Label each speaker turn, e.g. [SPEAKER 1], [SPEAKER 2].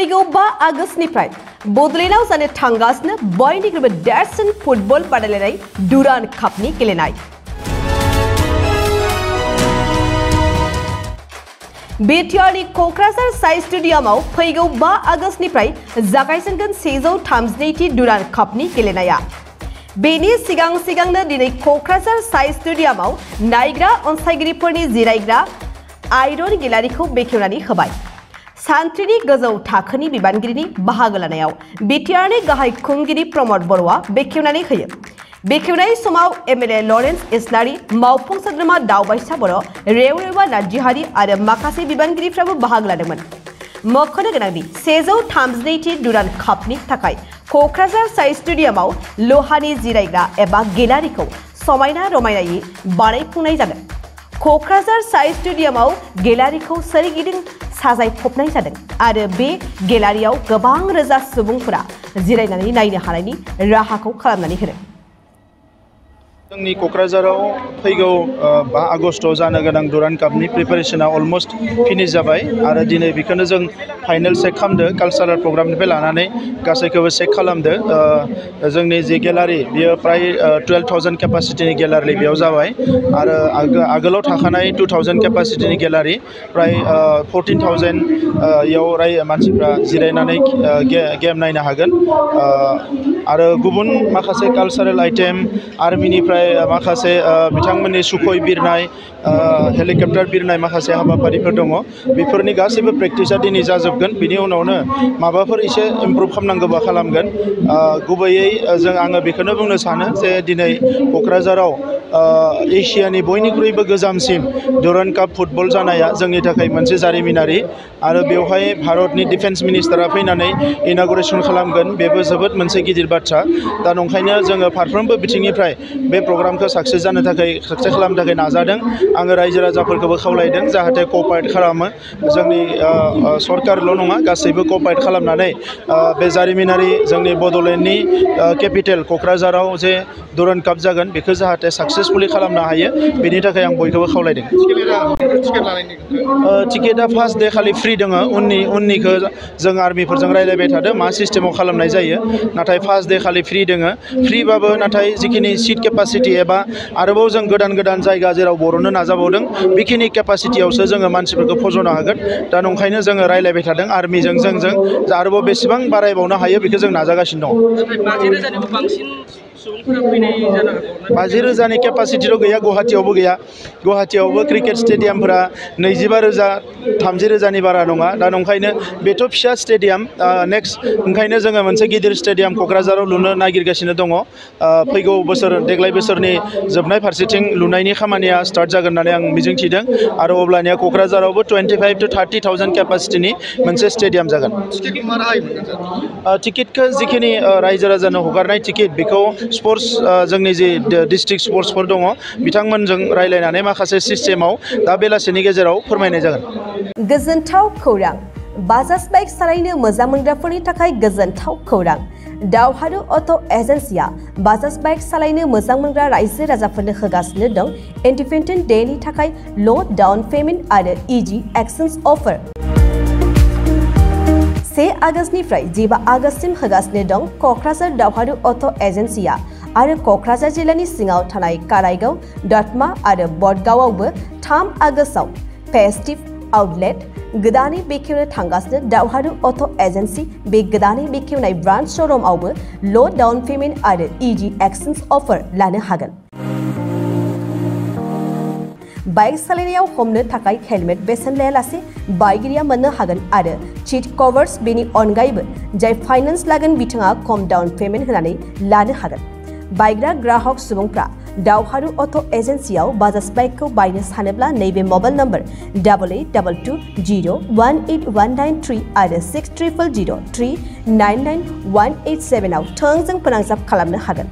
[SPEAKER 1] फैगौ 5 आगस्तनिफ्राय बडलेण्डआव जानो थांगासिनो बयनिख्रुइबो देरसिन फुटबल बादायलायनाय डुरान्ड कापनि गेलेनाय। बिटिआरनि क'क्राझार साइ स्टेडियामाव फैगौ 5 आगस्तनिफ्राय जागायजेनगोन 132थि डुरान्ड कापनि गेलेनाया। बेनि सिगांनो दिनै क'क्राझार साइ स्टेडियामाव नायग्रा अनसायगिरिफोरनि जिरायग्रा आइरन गेलारिखौ बेखेवनानै होबाय। सान्थ्रिनि गोजौ थाखोनि बिबानगिरिनि बाहागो लानायाव बिटिआरनि गाहाय खुंगिरि प्रमद बर'आ बेखेवनानै होयो। बेखेवनाय समाव एमएलए लरेन्स इस्लारि, मावफुं सोद्रोमा दावबायसा बर', रेवरेवा नार्जिहारि आरो माखासे बिबानगिरिफ्राबो बाहागो लादोंमोन। मख'नो गोनांदि 132थि डुरान्ड कापनि थाखाय क'क्राझार साइ स्टेडियामाव लहानि जिरायग्रा एबा गेलारिखौ समायना रमायनायै बानायफुंनाय जादों। क'क्राझार साइ स्टेडियामाव गेलारिखौ सोरगिदिं साजायफबनाय जादों आरो बे गेलारियाव गोबां रोजा सुबुंफोरा जिरायनानै नायनो हानायनि राहाखौ खालामनानै होदों।
[SPEAKER 2] जोंनि क'क्राझाराव फैगौ 5 आगस्टआव जानो गोनां डुरान्ड कापनि प्रिपारेसना अलमस्ट फिनिश जाबाय आरो दिनै बेखौनो जों फाइनाल चेक खालामदो। कालचारेल प्रग्रामनिफ्राय लानानै गासैखौबो चेक खालामदो। जोंनि जि गेलारि बेयो प्राय 12,000 केपासिटिनि गेलारि बेयाव जाबाय आरो आगोलाव थाखानाय 2,000 केपासिटिनि गेलारि प्राय 14,000 इयाव मानसिफ्रा जिरायनानै गेम नायनो हागोन आरो गुबुन माखासे कालचारेल आइटेम आर्मिनिफ्राय माखासे बिथांमोननि सुखय बिरनाय हेलिकप्टार बिरनाय माखासे हाबाफारिफोर दङ। बेफोरनि गासैबो प्रेक्टिसा दिनै जाजोबगोन। बिनि उनावनो माबाफोर एसे इमप्रुभ खालामनांगौबा खालामगोन। गुबैयै आङो बेखौनो बुंनो सानो जे दिनै क'क्राझाराव एसियानि बयनिख्रुइबो गोजामसिन डुरान्ड काप फुटबल जानाया जोंनि थाखाय मोनसे जारिमिनारि आरो बेवहाय भारतनि डिफेन्स मिनिस्टारा फैनानै इनागुरेसन खालामगोन। बेबो जोबोद मोनसे गिदिर बाथ्रा। दा नंखायनो जोङो फारफ्रोमबो बिथिंनिफ्राय बे प्रग्रामखौ साक्सेस खालामनो थाखाय नाजादों। आङो रायजो राजाफोरखौबो खावलायदों जाहाथे क'पारेट खालामो। जोंनि सरकारल' नङा गासैबो क'पारेट खालामनानै बे जारिमिनारि जोंनि बड'लेण्डनि केपिटेल क'क्राझाराव जे डुरान्ड काप जागोन बेखौ जाहाथे साक्सेसफुलि खालामनो हायो बेनि थाखाय आं बयखौबो खावलायदों। टिकेटआ फार्स्ट डे खालि फ्रि दङ। उननिखौ जों आर्मिफोरजों रायज्लायबाय थादों मा सिस्टेमाव खालामनाय जायो। नाथाय फार्स्ट डे खालि फ्रि दङ। फ्रिबाबो नाथाय जिखिनि सिट केपासिटि एबा आरोबाव जों गोदान जायगा जेराव बर'नो नाजाबावदों बेखिनि केपासिटियावसो जोङो मानसिफोरखौ फज'नो हागोन। दा नंखायनो जोङो रायज्लायबाय थादों आर्मिजों जोंजों आरोबाव बेसेबां बारायबावनो हायो बेखौ जों नाजागासिनो दं। 50,000नि केपासिटिल' गैया, गुवाहाटियावबो गैया। गुवाहाटियावबो क्रिकेट स्टेडियामफोरा 25,000 30,000नि बारा नङा। दा नंखायनो बेथ' फिसा स्टेडियाम। नेक्स्ट ओंखायनो जोङो मोनसे गिदिर स्टेडियाम क'क्राझाराव लुनो नागिरगासिनो दङ। फैगौ देग्लाय बोसोरनि जोबनाय फारसेथिं लुनायनि खामानिया स्टार्ट जागोन होननानै आं मिजिंथिदों आरो अब्लानिया क'क्राझारावबो 25,000 to 30,000 केपासिटिनि मोनसे स्टेडियाम जागोन। टिकेटखौ जिखिनि रायजो राजानो हगारनाय टिकेट बेखौ स्पर्ट्स जोंनि जि डिस्ट्रिक्ट स्पर्ट्सफोर दङ बिथांमोनजों रायज्लायनानै माखासे सिस्टेमाव दा बेलासिनि गेजेराव फोरमायनाय जागोन।
[SPEAKER 1] गोजोनथाव खौरां। बाजाज बाइक सालायनो मोजां मोनग्राफोरनि थाखाय गोजोनथाव खौरां। दावहारु अट' एजेन्सिया बाजाज बाइक सालायनो मोजां मोनग्रा रायजो राजाफोरनो होगासिनो दं इन्डिपेन्डेन्ट डेनि थाखाय ल' डाउन पेमेन्ट आरो इजि एक्सचेन्ज अफार। 1 आगस्तनिफ्राय 15 आगस्तसिम होगासिनो दं क'क्राझार दावहारु अट' एजेन्सिया आरो क'क्राझार जिल्लानि सिङाव थानाय काराइगाव, दतमा आरो बडगावआवबो 3 आगस्टआव फेस्टिभ आउटलेट गोदानै बेखेवनो थांगासिनो दावहारु अट' एजेन्सि। बे गोदानै बेखेवनाय ब्रान्च श'रुमआवबो ल' डाउन पेमेन्ट आरो इजि एक्सचेन्ज अफार लानो हागोन। बाइक सालायनायाव हमनो थाखाय हेलमेट बेसेन लायालासे बाइकगिरिया मोननो हागोन आरो सीट कभार्स। बेनि अनगायैबो जाय फाइनान्स लागोन बिथाङा खम डाउन पेमेन्ट होनानै लानो हागोन। बायग्रा ग्राहक सुबुंफ्रा दावहारु अट' एजेन्सियाव बाजाज बाइकखौ बायनो सानोब्ला नैबे मबाइल नम्बर 8822018193 आरो 6300399187 आव थोंजों फोनांजाब खालामनो हागोन।